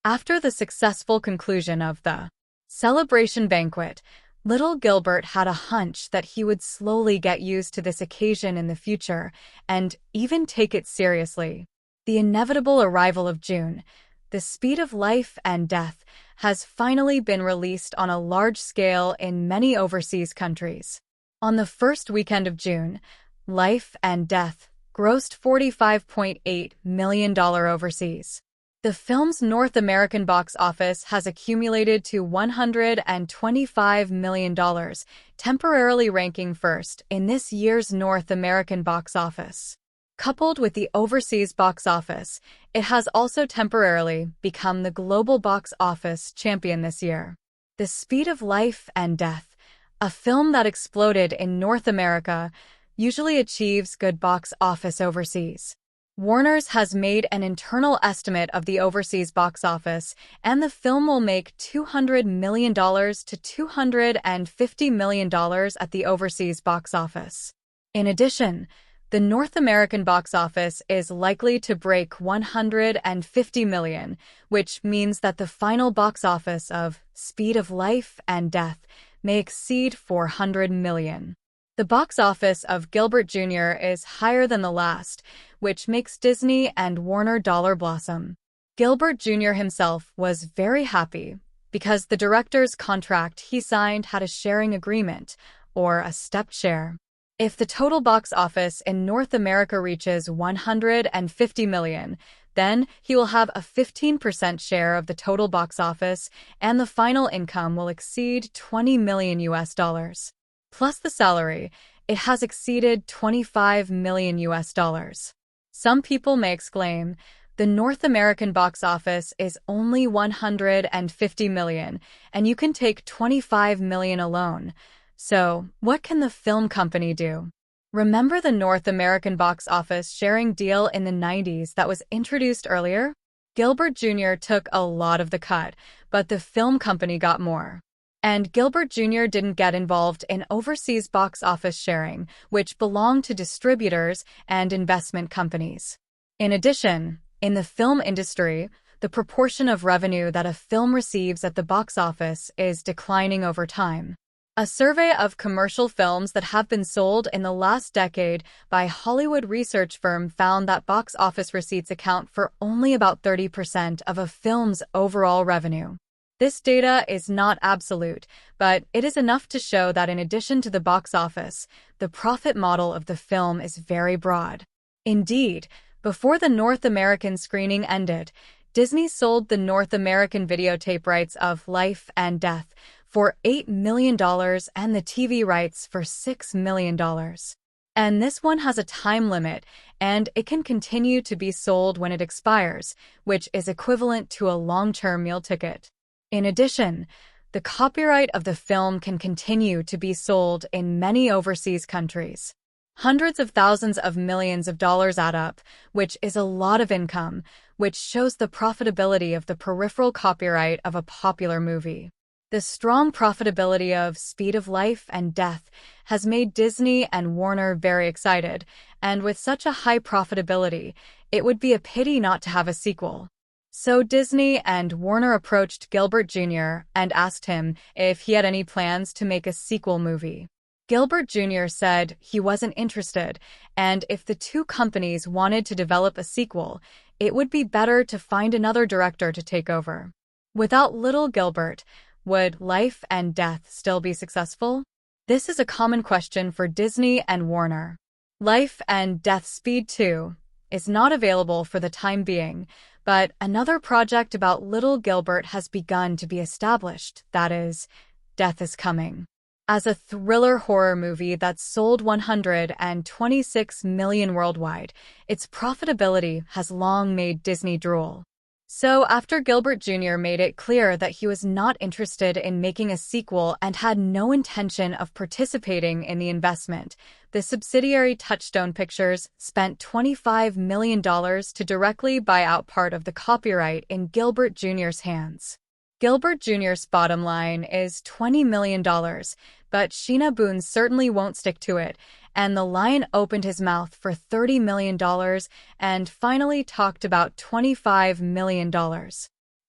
After the successful conclusion of the celebration banquet, little Gilbert had a hunch that he would slowly get used to this occasion in the future and even take it seriously. The inevitable arrival of June, the speed of life and death, has finally been released on a large scale in many overseas countries. On the first weekend of June, Life and Death grossed $45.8 million overseas. The film's North American box office has accumulated to $125 million, temporarily ranking first in this year's North American box office. Coupled with the overseas box office, it has also temporarily become the global box office champion this year. The Speed of Life and Death, a film that exploded in North America, usually achieves good box office overseas. Warner's has made an internal estimate of the overseas box office, and the film will make $200 million to $250 million at the overseas box office. In addition, the North American box office is likely to break $150 million, which means that the final box office of Speed of Life and Death may exceed $400 million. The box office of Gilbert Jr. is higher than the last, which makes Disney and Warner dollar blossom. Gilbert Jr. himself was very happy because the director's contract he signed had a sharing agreement, or a stepped share. If the total box office in North America reaches $150 million, then he will have a 15% share of the total box office, and the final income will exceed $20 million US. Plus the salary, it has exceeded $25 million US. Some people may exclaim, the North American box office is only $150 million, and you can take $25 million alone. So, what can the film company do? Remember the North American box office sharing deal in the 90s that was introduced earlier? Gilbert Jr. took a lot of the cut, but the film company got more. And Gilbert Jr. didn't get involved in overseas box office sharing, which belonged to distributors and investment companies. In addition, in the film industry, the proportion of revenue that a film receives at the box office is declining over time. A survey of commercial films that have been sold in the last decade by Hollywood research firm found that box office receipts account for only about 30% of a film's overall revenue. This data is not absolute, but it is enough to show that in addition to the box office, the profit model of the film is very broad. Indeed, before the North American screening ended, Disney sold the North American videotape rights of Life and Death for $8 million and the TV rights for $6 million. And this one has a time limit, and it can continue to be sold when it expires, which is equivalent to a long-term meal ticket. In addition, the copyright of the film can continue to be sold in many overseas countries. Hundreds of thousands of millions of dollars add up, which is a lot of income, which shows the profitability of the peripheral copyright of a popular movie. The strong profitability of Speed of Life and Death has made Disney and Warner very excited, and with such a high profitability, it would be a pity not to have a sequel. So Disney and Warner approached Gilbert Jr. and asked him if he had any plans to make a sequel movie. Gilbert Jr. said he wasn't interested, and if the two companies wanted to develop a sequel, it would be better to find another director to take over. Without little Gilbert, would Life and Death still be successful? This is a common question for Disney and Warner. Life and Death Speed 2 is not available for the time being, but another project about little Gilbert has begun to be established, that is, Death is Coming. As a thriller horror movie that's sold $126 million worldwide, its profitability has long made Disney drool. So after Gilbert Jr. made it clear that he was not interested in making a sequel and had no intention of participating in the investment, the subsidiary Touchstone Pictures spent $25 million to directly buy out part of the copyright in Gilbert Jr.'s hands. Gilbert Jr.'s bottom line is $20 million, but Sheena Boone certainly won't stick to it, and the lion opened his mouth for $30 million and finally talked about $25 million.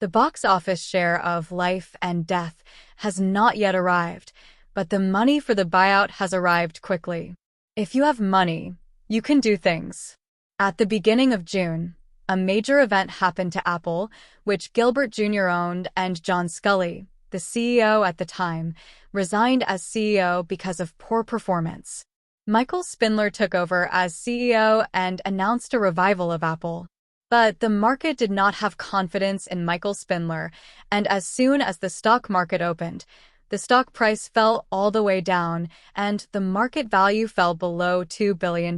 The box office share of Life and Death has not yet arrived, but the money for the buyout has arrived quickly. If you have money, you can do things. At the beginning of June, a major event happened to Apple, which Gilbert Jr. owned, and John Sculley, the CEO at the time, resigned as CEO because of poor performance. Michael Spindler took over as CEO and announced a revival of Apple. But the market did not have confidence in Michael Spindler, and as soon as the stock market opened, the stock price fell all the way down, and the market value fell below $2 billion.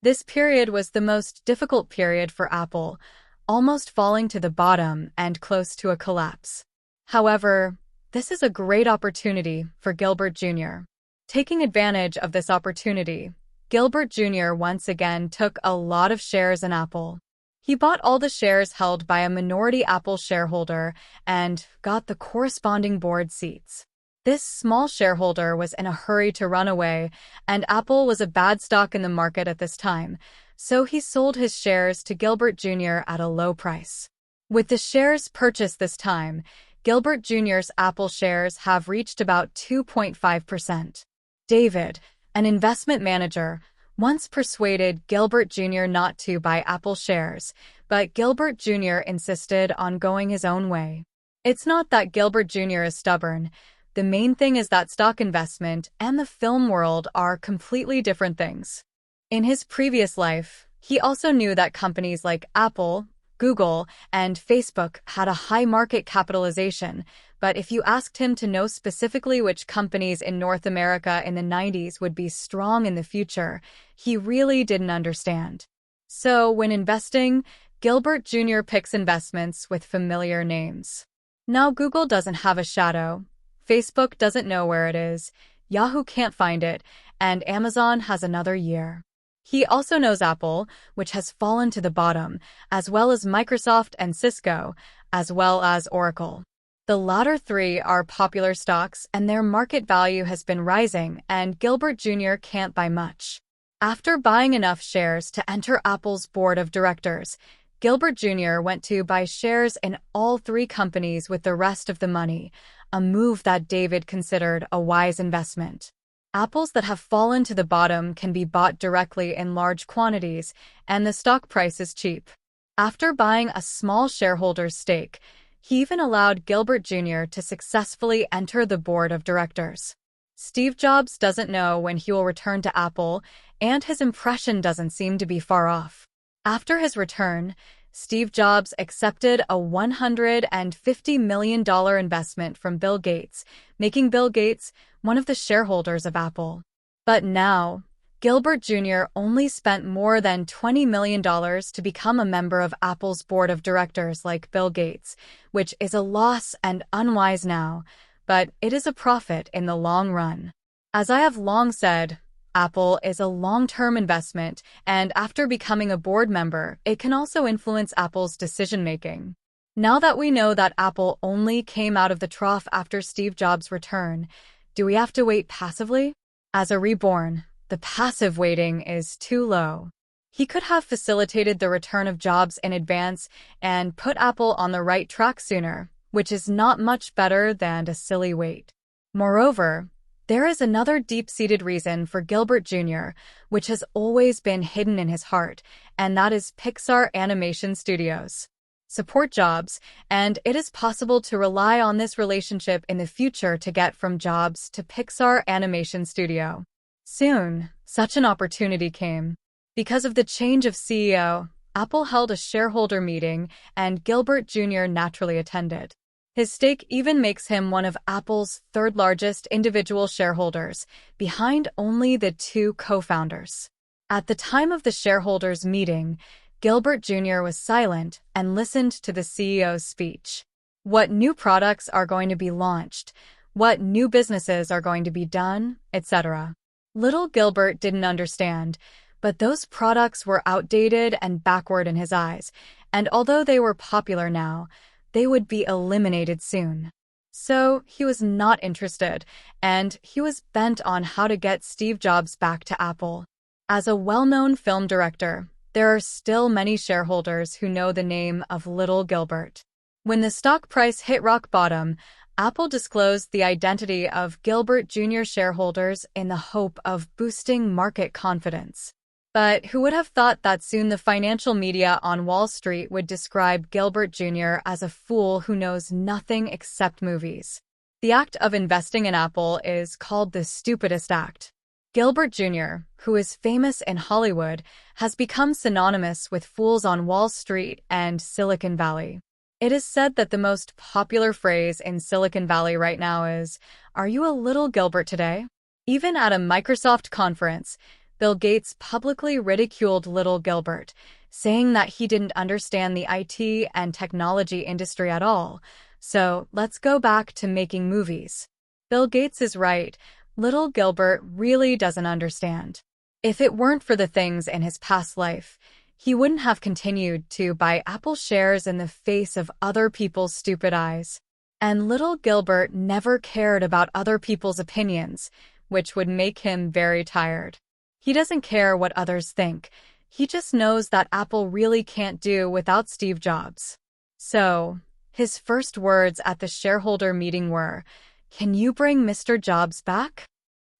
This period was the most difficult period for Apple, almost falling to the bottom and close to a collapse. However, this is a great opportunity for Gilbert Jr. Taking advantage of this opportunity, Gilbert Jr. once again took a lot of shares in Apple. He bought all the shares held by a minority Apple shareholder and got the corresponding board seats. This small shareholder was in a hurry to run away, and Apple was a bad stock in the market at this time, so he sold his shares to Gilbert Jr. at a low price. With the shares purchased this time, Gilbert Jr.'s Apple shares have reached about 2.5%. David, an investment manager, once persuaded Gilbert Jr. not to buy Apple shares, but Gilbert Jr. insisted on going his own way. It's not that Gilbert Jr. is stubborn. The main thing is that stock investment and the film world are completely different things. In his previous life, he also knew that companies like Apple, Google, and Facebook had a high market capitalization, but if you asked him to know specifically which companies in North America in the 90s would be strong in the future, he really didn't understand. So, when investing, Gilbert Jr. picks investments with familiar names. Now Google doesn't have a shadow, Facebook doesn't know where it is, Yahoo can't find it, and Amazon has another year. He also knows Apple, which has fallen to the bottom, as well as Microsoft and Cisco, as well as Oracle. The latter three are popular stocks and their market value has been rising, and Gilbert Jr. can't buy much. After buying enough shares to enter Apple's board of directors, Gilbert Jr. went to buy shares in all three companies with the rest of the money, a move that David considered a wise investment. Apples that have fallen to the bottom can be bought directly in large quantities, and the stock price is cheap. After buying a small shareholder's stake, he even allowed Gilbert Jr. to successfully enter the board of directors. Steve Jobs doesn't know when he will return to Apple, and his impression doesn't seem to be far off. After his return, Steve Jobs accepted a $150 million investment from Bill Gates, making Bill Gates one of the shareholders of Apple. But now, Gilbert Jr. only spent more than $20 million to become a member of Apple's board of directors like Bill Gates, which is a loss and unwise now, but it is a profit in the long run. As I have long said, Apple is a long-term investment, and after becoming a board member, it can also influence Apple's decision-making. Now that we know that Apple only came out of the trough after Steve Jobs' return, do we have to wait passively? As a reborn, the passive waiting is too low. He could have facilitated the return of Jobs in advance and put Apple on the right track sooner, which is not much better than a silly wait. Moreover, there is another deep-seated reason for Gilbert Jr., which has always been hidden in his heart, and that is Pixar Animation Studios. Support Jobs, and it is possible to rely on this relationship in the future to get from Jobs to Pixar Animation Studio. Soon, such an opportunity came. Because of the change of CEO, Apple held a shareholder meeting, and Gilbert Jr. naturally attended. His stake even makes him one of Apple's third-largest individual shareholders, behind only the two co-founders. At the time of the shareholders' meeting, Gilbert Jr. was silent and listened to the CEO's speech. What new products are going to be launched, what new businesses are going to be done, etc. Little Gilbert didn't understand, but those products were outdated and backward in his eyes, and although they were popular now, they would be eliminated soon. So he was not interested, and he was bent on how to get Steve Jobs back to Apple. As a well-known film director, there are still many shareholders who know the name of Little Gilbert. When the stock price hit rock bottom, Apple disclosed the identity of Gilbert Jr. shareholders in the hope of boosting market confidence. But who would have thought that soon the financial media on Wall Street would describe Gilbert Jr. as a fool who knows nothing except movies? The act of investing in Apple is called the stupidest act. Gilbert Jr., who is famous in Hollywood, has become synonymous with fools on Wall Street and Silicon Valley. It is said that the most popular phrase in Silicon Valley right now is, "Are you a little Gilbert today?" Even at a Microsoft conference, Bill Gates publicly ridiculed little Gilbert, saying that he didn't understand the IT and technology industry at all. So let's go back to making movies. Bill Gates is right. Little Gilbert really doesn't understand. If it weren't for the things in his past life, he wouldn't have continued to buy Apple shares in the face of other people's stupid eyes. And little Gilbert never cared about other people's opinions, which would make him very tired. He doesn't care what others think. He just knows that Apple really can't do without Steve Jobs. So, his first words at the shareholder meeting were, "Can you bring Mr. Jobs back?"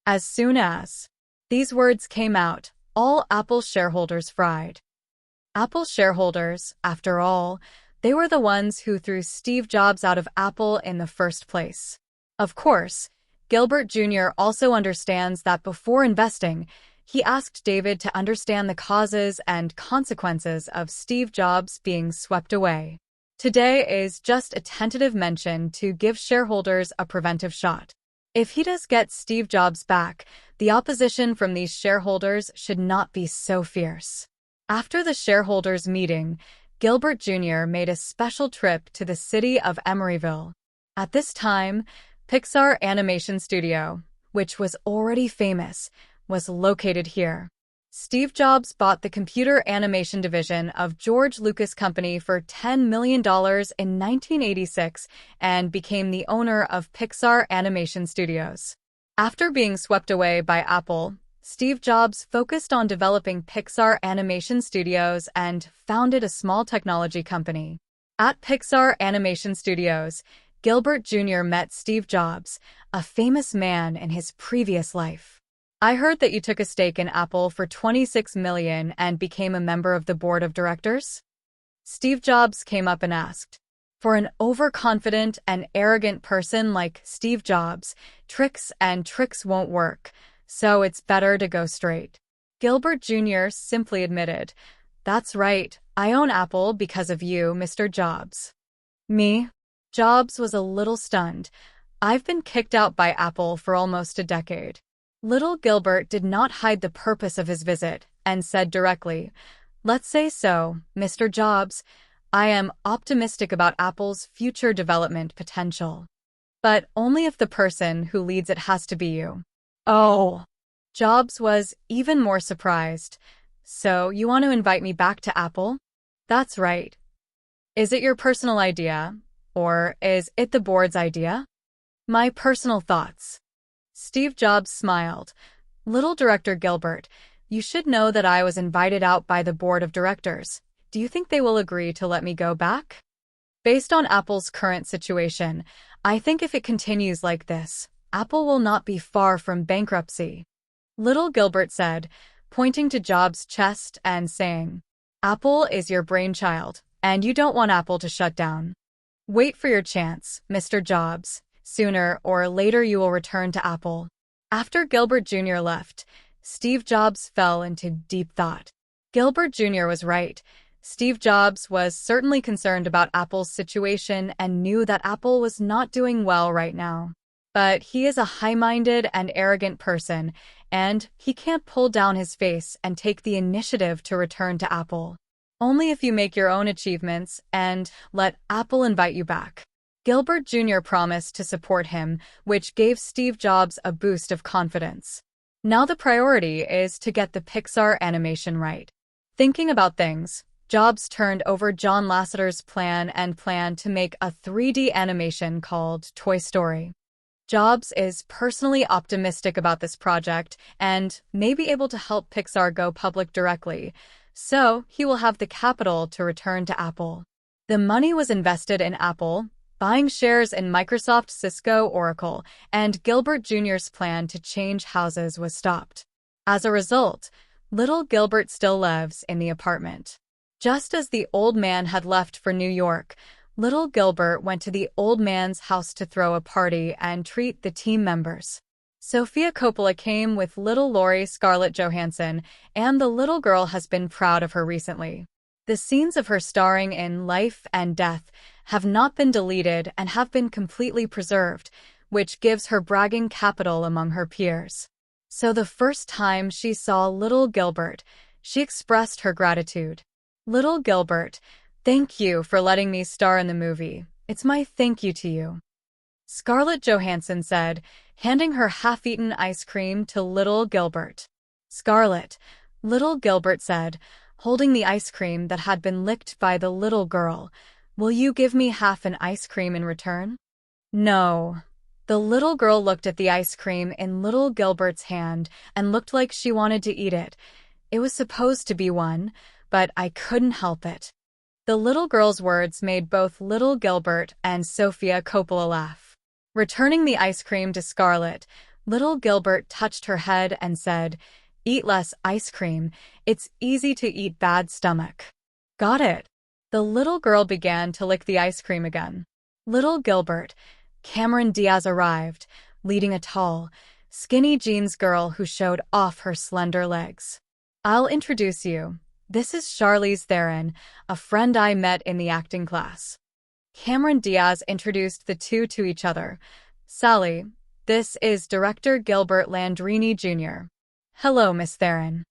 As soon as these words came out, all Apple shareholders fried. Apple shareholders, after all, they were the ones who threw Steve Jobs out of Apple in the first place. Of course, Gilbert Jr. also understands that before investing, he asked David to understand the causes and consequences of Steve Jobs being swept away. Today is just a tentative mention to give shareholders a preventive shot. If he does get Steve Jobs back, the opposition from these shareholders should not be so fierce. After the shareholders' meeting, Gilbert Jr. made a special trip to the city of Emeryville. At this time, Pixar Animation Studio, which was already famous, was located here. Steve Jobs bought the computer animation division of George Lucas Company for $10 million in 1986 and became the owner of Pixar Animation Studios. After being swept away by Apple, Steve Jobs focused on developing Pixar Animation Studios and founded a small technology company. At Pixar Animation Studios, Gilbert Jr. met Steve Jobs, a famous man in his previous life. "I heard that you took a stake in Apple for $26 million and became a member of the board of directors?" Steve Jobs came up and asked. For an overconfident and arrogant person like Steve Jobs, tricks won't work, so it's better to go straight. Gilbert Jr. simply admitted, "That's right, I own Apple because of you, Mr. Jobs." Me? Jobs was a little stunned. "I've been kicked out by Apple for almost a decade." Little Gilbert did not hide the purpose of his visit and said directly, "Let's say so, Mr. Jobs. I am optimistic about Apple's future development potential. But only if the person who leads it has to be you." Oh! Jobs was even more surprised. "So you want to invite me back to Apple?" "That's right. Is it your personal idea, or is it the board's idea?" "My personal thoughts." Steve Jobs smiled. "Little Director Gilbert, you should know that I was invited out by the board of directors. Do you think they will agree to let me go back?" Based on Apple's current situation, I think if it continues like this, Apple will not be far from bankruptcy. Little Gilbert said, pointing to Jobs' chest and saying, "Apple is your brainchild, and you don't want Apple to shut down. Wait for your chance, Mr. Jobs. Sooner or later you will return to Apple." After Gilbert Jr. left, Steve Jobs fell into deep thought. Gilbert Jr. was right. Steve Jobs was certainly concerned about Apple's situation and knew that Apple was not doing well right now. But he is a high-minded and arrogant person, and he can't pull down his face and take the initiative to return to Apple. Only if you make your own achievements and let Apple invite you back. Gilbert Jr. promised to support him, which gave Steve Jobs a boost of confidence. Now the priority is to get the Pixar animation right. Thinking about things, Jobs turned over John Lasseter's plan to make a 3D animation called Toy Story. Jobs is personally optimistic about this project and may be able to help Pixar go public directly, so he will have the capital to return to Apple. The money was invested in Apple, buying shares in Microsoft, Cisco, Oracle, and Gilbert Jr.'s plan to change houses was stopped. As a result, little Gilbert still lives in the apartment. Just as the old man had left for New York, little Gilbert went to the old man's house to throw a party and treat the team members. Sofia Coppola came with little Laurie Scarlett Johansson, and the little girl has been proud of her recently. The scenes of her starring in Life and Death have not been deleted and have been completely preserved, which gives her bragging capital among her peers. So the first time she saw little Gilbert, she expressed her gratitude. "Little Gilbert, thank you for letting me star in the movie. It's my thank you to you," Scarlett Johansson said, handing her half-eaten ice cream to little Gilbert. "Scarlett," little Gilbert said, holding the ice cream that had been licked by the little girl, "will you give me half an ice cream in return?" "No." The little girl looked at the ice cream in little Gilbert's hand and looked like she wanted to eat it. "It was supposed to be one, but I couldn't help it." The little girl's words made both little Gilbert and Sofia Coppola laugh. Returning the ice cream to Scarlett, little Gilbert touched her head and said, "Eat less ice cream. It's easy to eat bad stomach." "Got it." The little girl began to lick the ice cream again. Little Gilbert, Cameron Diaz arrived, leading a tall, skinny jeans girl who showed off her slender legs. "I'll introduce you. This is Charlize Theron, a friend I met in the acting class." Cameron Diaz introduced the two to each other. "Sally, this is director Gilbert Landrini Jr. "Hello, Miss Theron.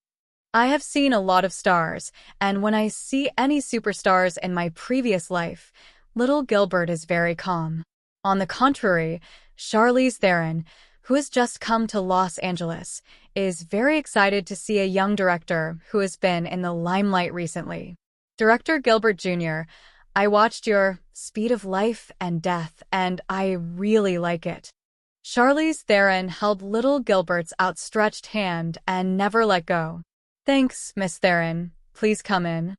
I have seen a lot of stars, and when I see any superstars in my previous life, little Gilbert is very calm. On the contrary, Charlize Theron, who has just come to Los Angeles, is very excited to see a young director who has been in the limelight recently. Director Gilbert Jr., I watched your Speed of Life and Death, and I really like it." Charlize Theron held little Gilbert's outstretched hand and never let go. "Thanks, Miss Theron. Please come in.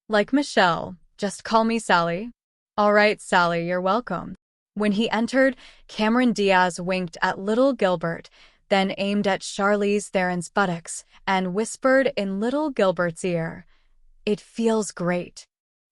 Like Michelle, just call me Sally." "All right, Sally, you're welcome." When he entered, Cameron Diaz winked at little Gilbert, then aimed at Charlize Theron's buttocks and whispered in little Gilbert's ear, "It feels great."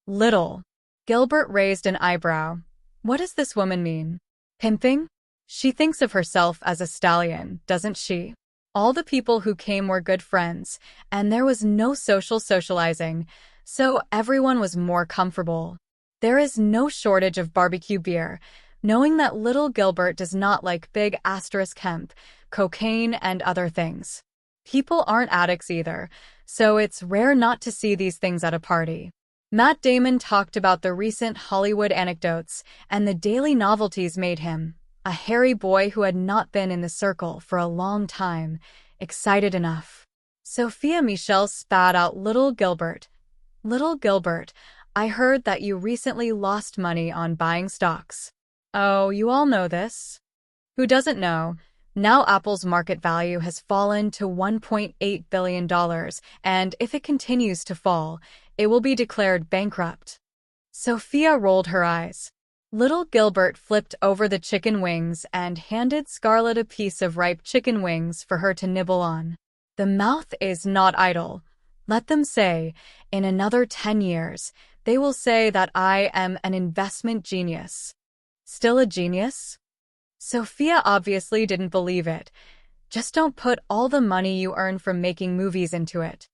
Little Gilbert raised an eyebrow. What does this woman mean? Pimping? She thinks of herself as a stallion, doesn't she? All the people who came were good friends, and there was no socializing, so everyone was more comfortable. There is no shortage of barbecue beer, knowing that little Gilbert does not like big asterisk hemp, cocaine, and other things. People aren't addicts either, so it's rare not to see these things at a party. Matt Damon talked about the recent Hollywood anecdotes, and the daily novelties made him, a hairy boy who had not been in the circle for a long time, excited enough. Sophia Michelle spat out little Gilbert. "Little Gilbert, I heard that you recently lost money on buying stocks." "Oh, you all know this." Who doesn't know? Now Apple's market value has fallen to $1.8 billion, and if it continues to fall, it will be declared bankrupt. Sophia rolled her eyes. Little Gilbert flipped over the chicken wings and handed Scarlett a piece of ripe chicken wings for her to nibble on. "The mouth is not idle. Let them say, in another 10 years, they will say that I am an investment genius." Still a genius? Sophia obviously didn't believe it. Just don't put all the money you earn from making movies into it.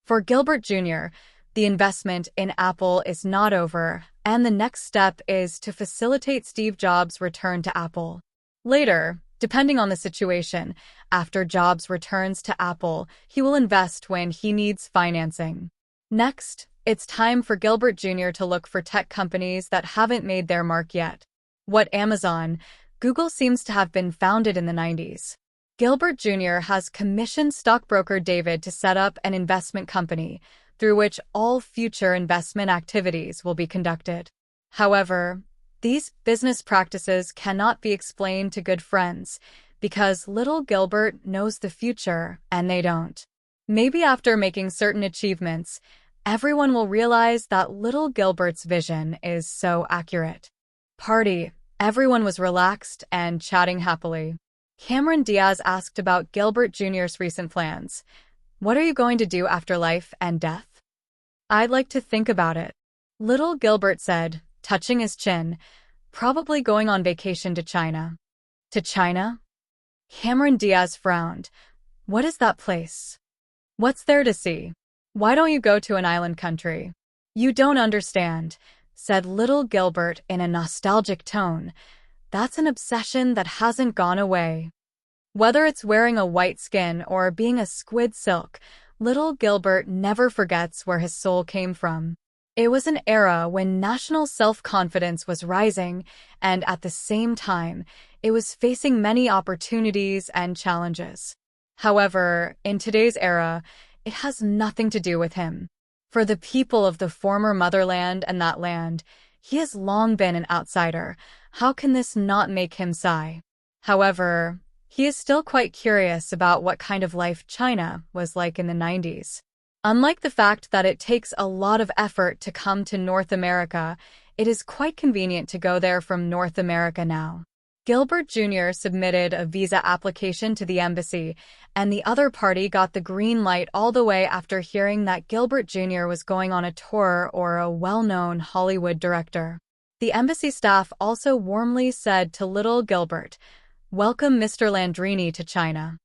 For Gilbert Jr., the investment in Apple is not over, and the next step is to facilitate Steve Jobs' return to Apple. Later, depending on the situation, after Jobs returns to Apple, he will invest when he needs financing. Next, it's time for Gilbert Jr. to look for tech companies that haven't made their mark yet. What Amazon, Google seems to have been founded in the 90s. Gilbert Jr. has commissioned stockbroker David to set up an investment company through which all future investment activities will be conducted. However, these business practices cannot be explained to good friends because little Gilbert knows the future and they don't. Maybe after making certain achievements, everyone will realize that little Gilbert's vision is so accurate. Party. Everyone was relaxed and chatting happily. Cameron Diaz asked about Gilbert Jr.'s recent plans. What are you going to do after life and death? I'd like to think about it. Little Gilbert said, touching his chin, probably going on vacation to China. To China? Cameron Diaz frowned. What is that place? What's there to see? Why don't you go to an island country? You don't understand, said little Gilbert in a nostalgic tone. That's an obsession that hasn't gone away. Whether it's wearing a white skin or being a squid silk, little Gilbert never forgets where his soul came from. It was an era when national self-confidence was rising, and at the same time, it was facing many opportunities and challenges. However, in today's era, it has nothing to do with him. For the people of the former motherland and that land, he has long been an outsider. How can this not make him sigh? However, he is still quite curious about what kind of life China was like in the 90s. Unlike the fact that it takes a lot of effort to come to North America, it is quite convenient to go there from North America now. Gilbert Jr. submitted a visa application to the embassy, and the other party got the green light all the way after hearing that Gilbert Jr. was going on a tour or a well-known Hollywood director. The embassy staff also warmly said to little Gilbert, "Welcome Mr. Landrini to China."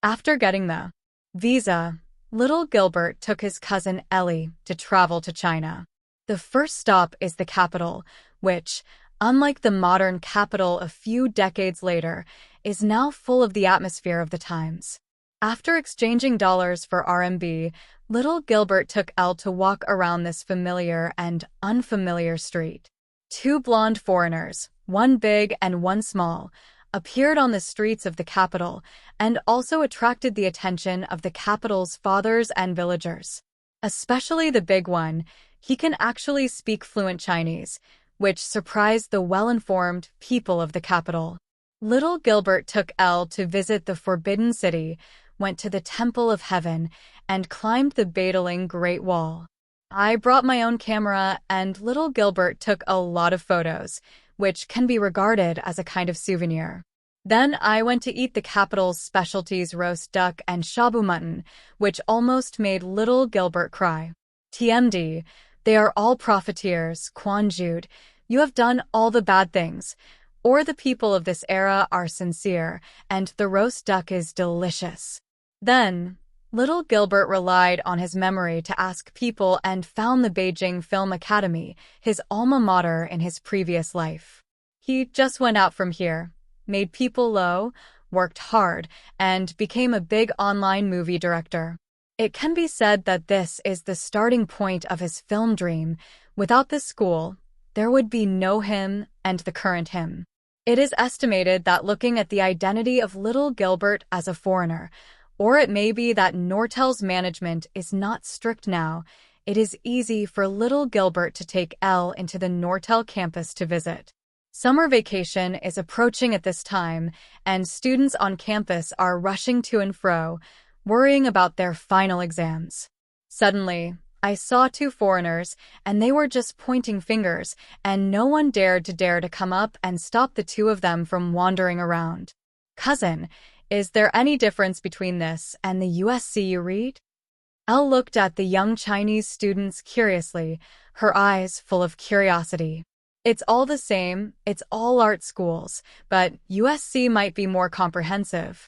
After getting the visa, little Gilbert took his cousin Ellie to travel to China. The first stop is the capital, which, unlike the modern capital a few decades later, is now full of the atmosphere of the times. After exchanging dollars for RMB, little Gilbert took Elle to walk around this familiar and unfamiliar street. Two blonde foreigners, one big and one small, appeared on the streets of the capital and also attracted the attention of the capital's fathers and villagers. Especially the big one, he can actually speak fluent Chinese, which surprised the well-informed people of the capital. Little Gilbert took Elle to visit the Forbidden City, went to the Temple of Heaven, and climbed the Beidling Great Wall. I brought my own camera, and little Gilbert took a lot of photos, which can be regarded as a kind of souvenir. Then I went to eat the capital's specialties roast duck and shabu mutton, which almost made little Gilbert cry. TMD, they are all profiteers, Quan Jude. You have done all the bad things. Or the people of this era are sincere, and the roast duck is delicious. Then, little Gilbert relied on his memory to ask people and found the Beijing Film Academy, his alma mater in his previous life. He just went out from here, made people low, worked hard, and became a big online movie director. It can be said that this is the starting point of his film dream. Without this school, there would be no him and the current him. It is estimated that looking at the identity of little Gilbert as a foreigner, or it may be that Nortel's management is not strict now, it is easy for little Gilbert to take Elle into the Nortel campus to visit. Summer vacation is approaching at this time, and students on campus are rushing to and fro, worrying about their final exams. Suddenly, I saw two foreigners, and they were just pointing fingers, and no one dared to come up and stop the two of them from wandering around. Cousin, is there any difference between this and the USC you read? Elle looked at the young Chinese students curiously, her eyes full of curiosity. It's all the same, it's all art schools, but USC might be more comprehensive.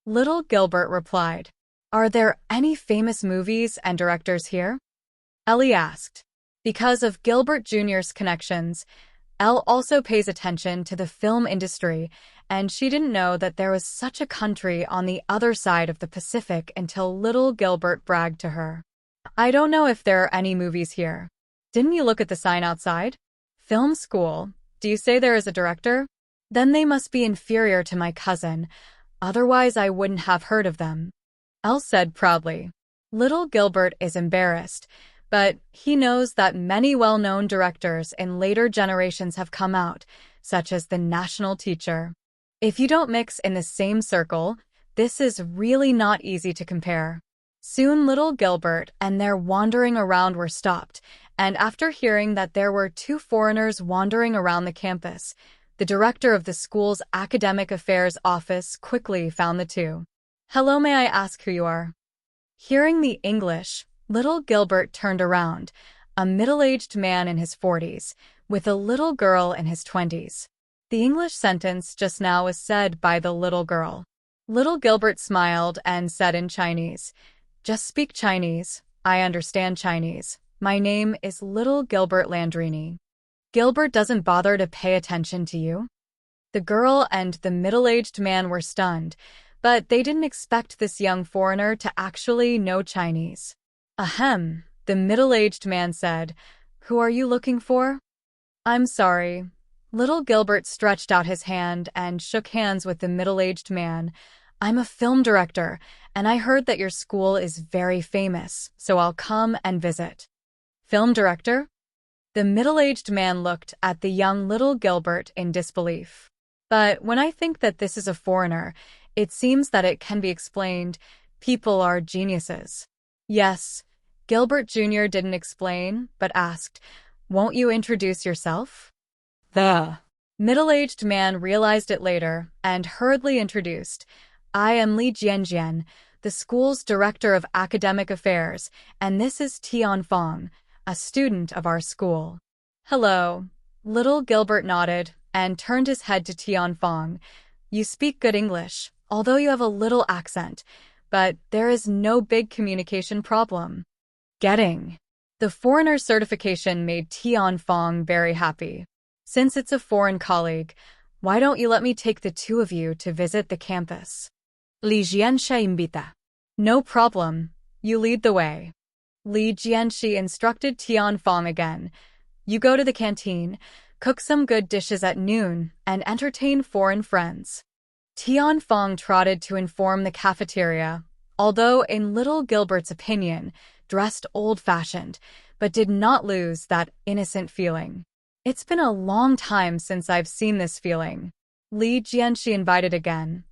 Little Gilbert replied. Are there any famous movies and directors here? Ellie asked. Because of Gilbert Jr.'s connections, Elle also pays attention to the film industry, and she didn't know that there was such a country on the other side of the Pacific until little Gilbert bragged to her. I don't know if there are any movies here. Didn't you look at the sign outside? Film school. Do you say there is a director? Then they must be inferior to my cousin, otherwise I wouldn't have heard of them. Elle said proudly. Little Gilbert is embarrassed, but he knows that many well-known directors in later generations have come out, such as the national teacher. If you don't mix in the same circle, this is really not easy to compare. Soon little Gilbert and their wandering around were stopped, and after hearing that there were two foreigners wandering around the campus, the director of the school's academic affairs office quickly found the two. "Hello, may I ask who you are?" Hearing the English, little Gilbert turned around, a middle-aged man in his 40s, with a little girl in his 20s. The English sentence just now was said by the little girl. Little Gilbert smiled and said in Chinese, "Just speak Chinese. I understand Chinese. My name is Little Gilbert Landrini." "Gilbert doesn't bother to pay attention to you?" The girl and the middle-aged man were stunned, but they didn't expect this young foreigner to actually know Chinese. "Ahem," the middle-aged man said. "Who are you looking for?" "I'm sorry." Little Gilbert stretched out his hand and shook hands with the middle-aged man. "I'm a film director, and I heard that your school is very famous, so I'll come and visit." "Film director?" The middle-aged man looked at the young little Gilbert in disbelief. "But when I think that this is a foreigner, it seems that it can be explained. People are geniuses." "Yes." Gilbert Jr. didn't explain, but asked, "Won't you introduce yourself?" The middle-aged man realized it later and hurriedly introduced, "I am Li Jianjian, the school's director of academic affairs, and this is Tian Fong, a student of our school." "Hello." Little Gilbert nodded and turned his head to Tian Fong. "You speak good English, although you have a little accent, but there is no big communication problem." Getting the foreigner certification made Tian Fong very happy. "Since it's a foreign colleague, why don't you let me take the two of you to visit the campus?" Li Jianshi invita. "No problem. You lead the way." Li Jianshi instructed Tian Fong again. "You go to the canteen, cook some good dishes at noon, and entertain foreign friends." Tian Fong trotted to inform the cafeteria, although in little Gilbert's opinion, dressed old-fashioned, but did not lose that innocent feeling. "It's been a long time since I've seen this feeling." Li Jianshi invited again.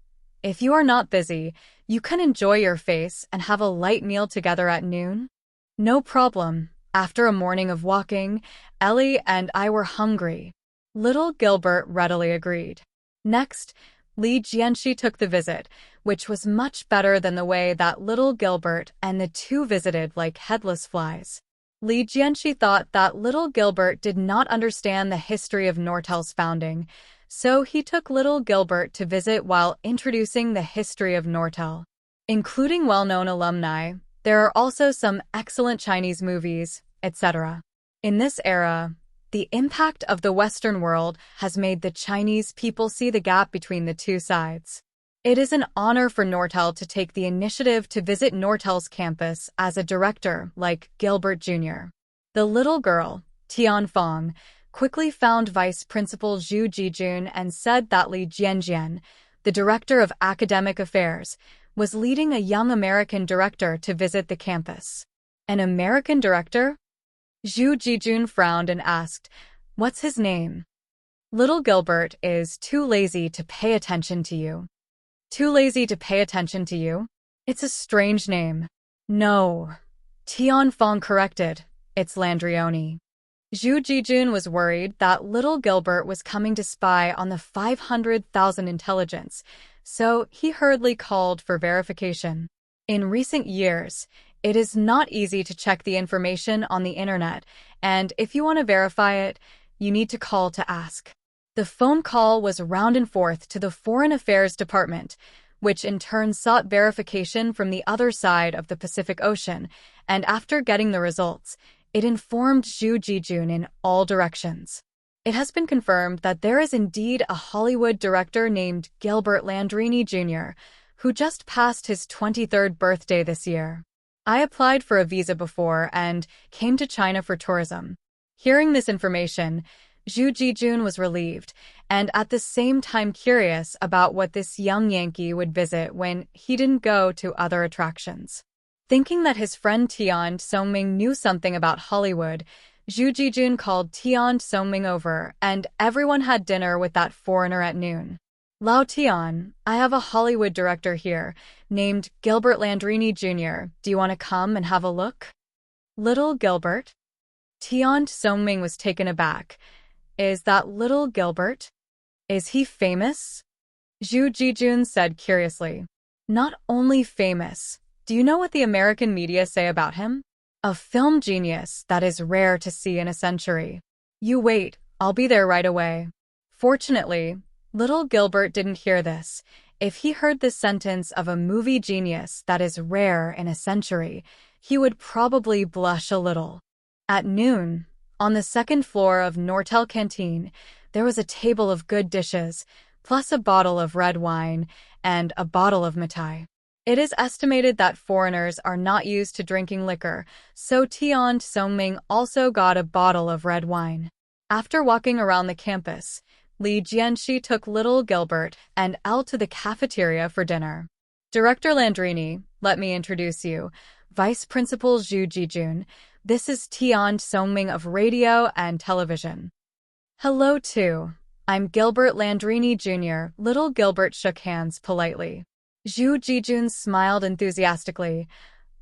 "If you are not busy, you can enjoy your face and have a light meal together at noon." "No problem." After a morning of walking, Ellie and I were hungry. Little Gilbert readily agreed. Next, Li Jianshi took the visit, which was much better than the way that little Gilbert and the two visited like headless flies. Li Jianshi thought that little Gilbert did not understand the history of Nortel's founding, so he took little Gilbert to visit while introducing the history of Nortel. Including well-known alumni, there are also some excellent Chinese movies, etc. In this era, the impact of the Western world has made the Chinese people see the gap between the two sides. It is an honor for Nortel to take the initiative to visit Nortel's campus as a director like Gilbert Jr. The little girl, Tian Fong, quickly found Vice Principal Zhu Jijun and said that Li Jianjian, the director of academic affairs, was leading a young American director to visit the campus. "An American director?" Zhu Jijun frowned and asked, "What's his name?" "Little Gilbert is too lazy to pay attention to you." "Too lazy to pay attention to you? It's a strange name." "No." Tian Fong corrected, "It's Landrioni." Zhu Jijun was worried that little Gilbert was coming to spy on the 500,000 intelligence, so he hurriedly called for verification. In recent years, it is not easy to check the information on the internet, and if you want to verify it, you need to call to ask. The phone call was round and forth to the Foreign Affairs Department, which in turn sought verification from the other side of the Pacific Ocean, and after getting the results, it informed Zhu Jijun in all directions. It has been confirmed that there is indeed a Hollywood director named Gilbert Landrini Jr., who just passed his 23rd birthday this year. I applied for a visa before and came to China for tourism. Hearing this information, Zhu Jijun was relieved, and at the same time curious about what this young Yankee would visit when he didn't go to other attractions. Thinking that his friend Tian Songming knew something about Hollywood, Zhu Jijun called Tian Songming over, and everyone had dinner with that foreigner at noon. Lao Tian, I have a Hollywood director here named Gilbert Landrini Jr. Do you want to come and have a look? Little Gilbert? Tian Songming was taken aback. Is that little Gilbert? Is he famous? Zhu Jijun said curiously. Not only famous. Do you know what the American media say about him? A film genius that is rare to see in a century. You wait, I'll be there right away. Fortunately, little Gilbert didn't hear this. If he heard this sentence of a movie genius that is rare in a century, he would probably blush a little. At noon, on the second floor of Nortel Canteen, there was a table of good dishes, plus a bottle of red wine and a bottle of mithai. It is estimated that foreigners are not used to drinking liquor, so Tian Songming also got a bottle of red wine. After walking around the campus, Li Jianxi took little Gilbert and Elle to the cafeteria for dinner. Director Landrini, let me introduce you. Vice Principal Zhu Jijun. This is Tian Songming of radio and television. Hello too. I'm Gilbert Landrini Jr. Little Gilbert shook hands politely. Zhu Jijun smiled enthusiastically.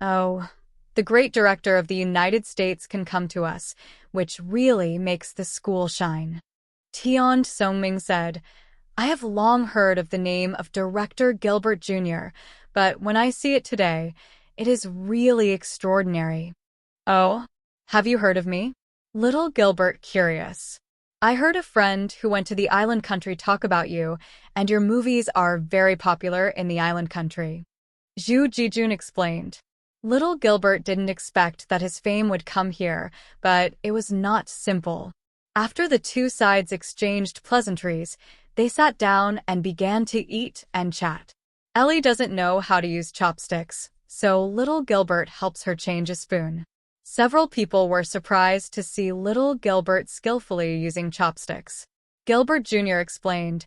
Oh, the great director of the United States can come to us, which really makes the school shine. Tian Songming said, I have long heard of the name of Director Gilbert Jr., but when I see it today, it is really extraordinary. Oh, have you heard of me? Little Gilbert curious. I heard a friend who went to the island country talk about you, and your movies are very popular in the island country. Zhu Jijun explained. Little Gilbert didn't expect that his fame would come here, but it was not simple. After the two sides exchanged pleasantries, they sat down and began to eat and chat. Ellie doesn't know how to use chopsticks, so little Gilbert helps her change a spoon. Several people were surprised to see little Gilbert skillfully using chopsticks. Gilbert Jr. explained,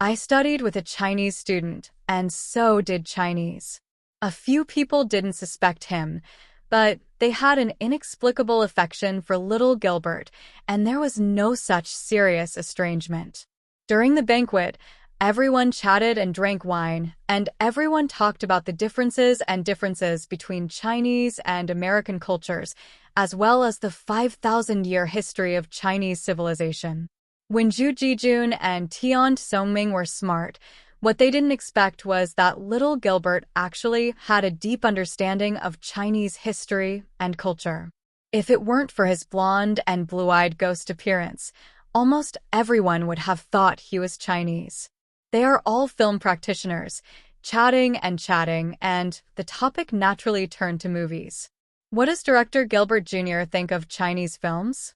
I studied with a Chinese student, and so did Chinese. A few people didn't suspect him, but they had an inexplicable affection for little Gilbert, and there was no such serious estrangement. During the banquet, everyone chatted and drank wine, and everyone talked about the differences between Chinese and American cultures, as well as the 5,000-year history of Chinese civilization. When Zhu Jijun and Tian Songming were smart, what they didn't expect was that little Gilbert actually had a deep understanding of Chinese history and culture. If it weren't for his blonde and blue-eyed ghost appearance, almost everyone would have thought he was Chinese. They are all film practitioners, chatting, and the topic naturally turned to movies. What does director Gilbert Jr. think of Chinese films?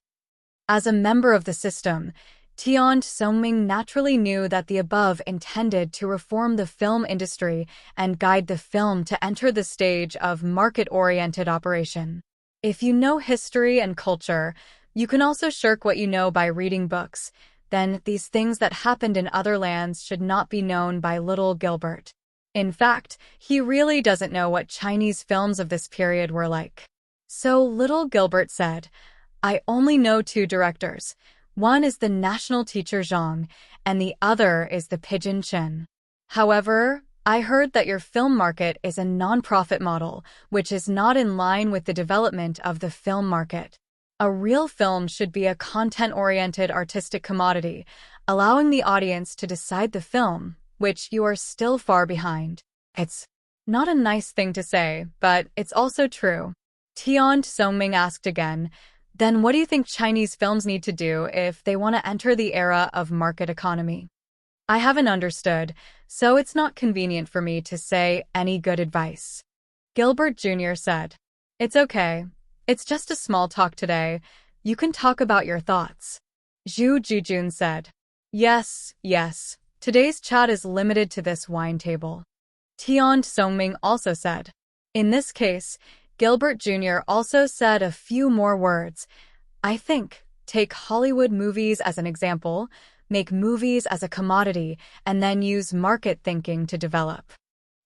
As a member of the system, Tian Songming naturally knew that the above intended to reform the film industry and guide the film to enter the stage of market-oriented operation. If you know history and culture, you can also shirk what you know by reading books. Then these things that happened in other lands should not be known by little Gilbert. In fact, he really doesn't know what Chinese films of this period were like. So little Gilbert said, I only know two directors. One is the national teacher Zhang, and the other is the pigeon Chen. However, I heard that your film market is a non-profit model, which is not in line with the development of the film market. A real film should be a content-oriented artistic commodity, allowing the audience to decide the film, which you are still far behind. It's not a nice thing to say, but it's also true. Tian Songming asked again, then what do you think Chinese films need to do if they want to enter the era of market economy? I haven't understood, so it's not convenient for me to say any good advice. Gilbert Jr. said, It's okay. It's just a small talk today. You can talk about your thoughts. Zhu Jijun said, Yes. Today's chat is limited to this wine table. Tian Songming also said. In this case, Gilbert Jr. also said a few more words. I think, take Hollywood movies as an example, make movies as a commodity, and then use market thinking to develop.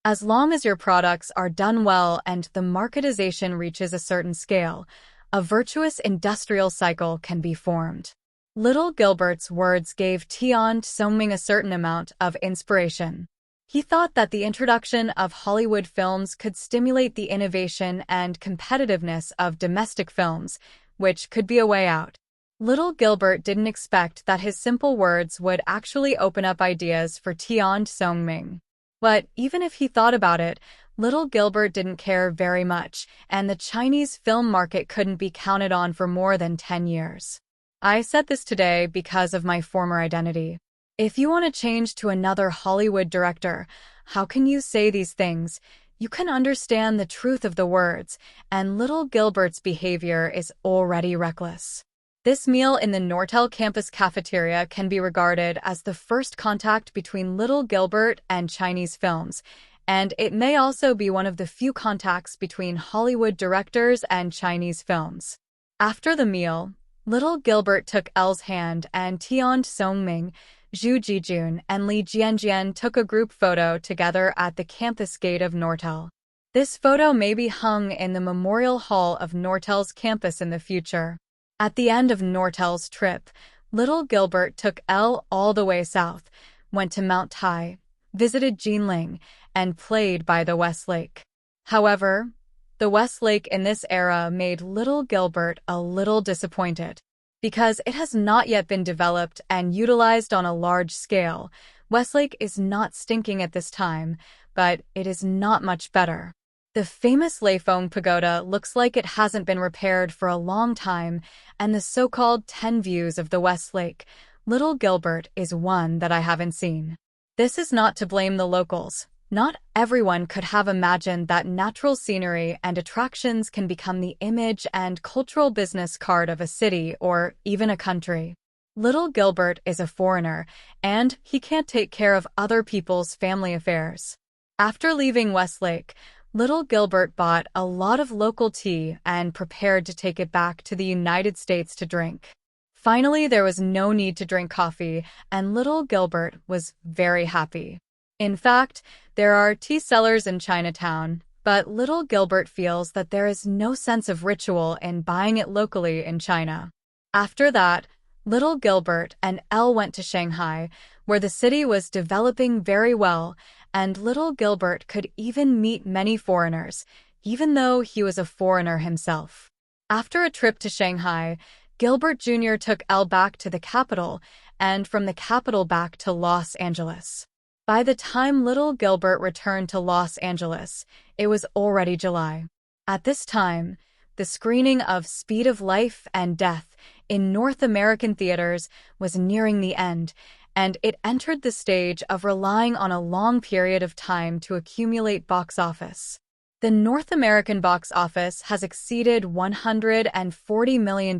As long as your products are done well and the marketization reaches a certain scale, a virtuous industrial cycle can be formed. Little Gilbert's words gave Tian Songming a certain amount of inspiration. He thought that the introduction of Hollywood films could stimulate the innovation and competitiveness of domestic films, which could be a way out. Little Gilbert didn't expect that his simple words would actually open up ideas for Tian Songming. But even if he thought about it, Little Gilbert didn't care very much, and the Chinese film market couldn't be counted on for more than 10 years. I said this today because of my former identity. If you want to change to another Hollywood director, how can you say these things? You can understand the truth of the words, and Little Gilbert's behavior is already reckless. This meal in the Nortel campus cafeteria can be regarded as the first contact between Little Gilbert and Chinese films, and it may also be one of the few contacts between Hollywood directors and Chinese films. After the meal, Little Gilbert took Elle's hand, and Tian Songming, Zhu Jijun, and Li Jianjian took a group photo together at the campus gate of Nortel. This photo may be hung in the Memorial Hall of Nortel's campus in the future. At the end of Nortel's trip, Little Gilbert took Elle all the way south, went to Mount Tai, visited Jinling, and played by the West Lake. However, the West Lake in this era made Little Gilbert a little disappointed. Because it has not yet been developed and utilized on a large scale, Westlake is not stinking at this time, but it is not much better. The famous Leifeng Pagoda looks like it hasn't been repaired for a long time, and the so-called 10 views of the West Lake, Little Gilbert, is one that I haven't seen. This is not to blame the locals. Not everyone could have imagined that natural scenery and attractions can become the image and cultural business card of a city or even a country. Little Gilbert is a foreigner, and he can't take care of other people's family affairs. After leaving Westlake, Little Gilbert bought a lot of local tea and prepared to take it back to the United States to drink. Finally, there was no need to drink coffee, and Little Gilbert was very happy. In fact, there are tea sellers in Chinatown, but Little Gilbert feels that there is no sense of ritual in buying it locally in China. After that, Little Gilbert and Elle went to Shanghai, where the city was developing very well, and Little Gilbert could even meet many foreigners, even though he was a foreigner himself. After a trip to Shanghai, Gilbert Jr. took Elle back to the capital, and from the capital back to Los Angeles. By the time Little Gilbert returned to Los Angeles, it was already July. At this time, the screening of Speed of Life and Death in North American theaters was nearing the end, and it entered the stage of relying on a long period of time to accumulate box office. The North American box office has exceeded $140 million,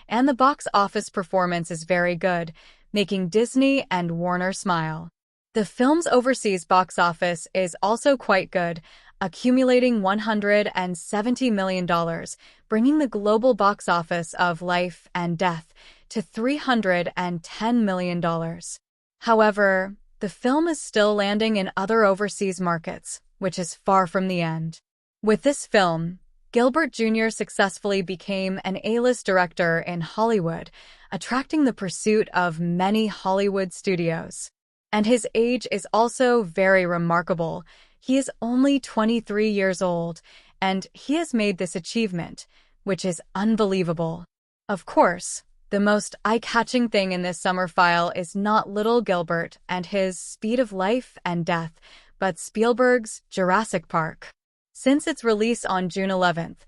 and the box office performance is very good, making Disney and Warner smile. The film's overseas box office is also quite good, accumulating $170 million, bringing the global box office of Life and Death to $310 million. However, the film is still landing in other overseas markets, which is far from the end. With this film, Gilbert Jr. successfully became an A-list director in Hollywood, attracting the pursuit of many Hollywood studios. And his age is also very remarkable. He is only 23 years old, and he has made this achievement, which is unbelievable. Of course, the most eye-catching thing in this summer file is not Little Gilbert and his Speed of Life and Death, but Spielberg's Jurassic Park. Since its release on June 11th,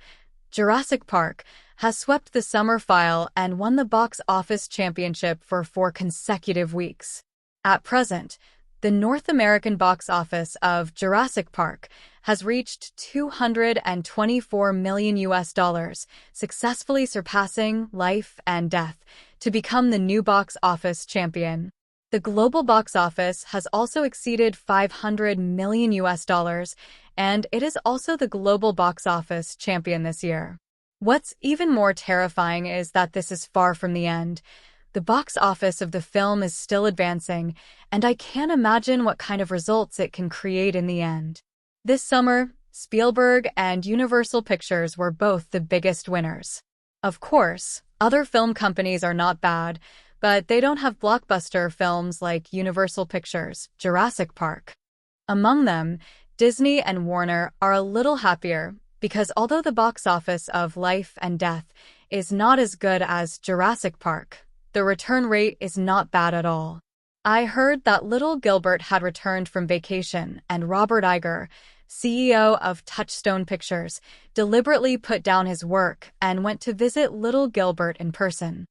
Jurassic Park has swept the summer file and won the box office championship for 4 consecutive weeks. At present, the North American box office of Jurassic Park has reached $224 million, successfully surpassing Life and Death to become the new box office champion. The global box office has also exceeded $500 million, and it is also the global box office champion this year. What's even more terrifying is that this is far from the end. The box office of the film is still advancing, and I can't imagine what kind of results it can create in the end. This summer, Spielberg and Universal Pictures were both the biggest winners. Of course, other film companies are not bad, but they don't have blockbuster films like Universal Pictures, Jurassic Park. Among them, Disney and Warner are a little happier because although the box office of Life and Death is not as good as Jurassic Park, the return rate is not bad at all. I heard that Little Gilbert had returned from vacation and Robert Iger, CEO of Touchstone Pictures, deliberately put down his work and went to visit Little Gilbert in person.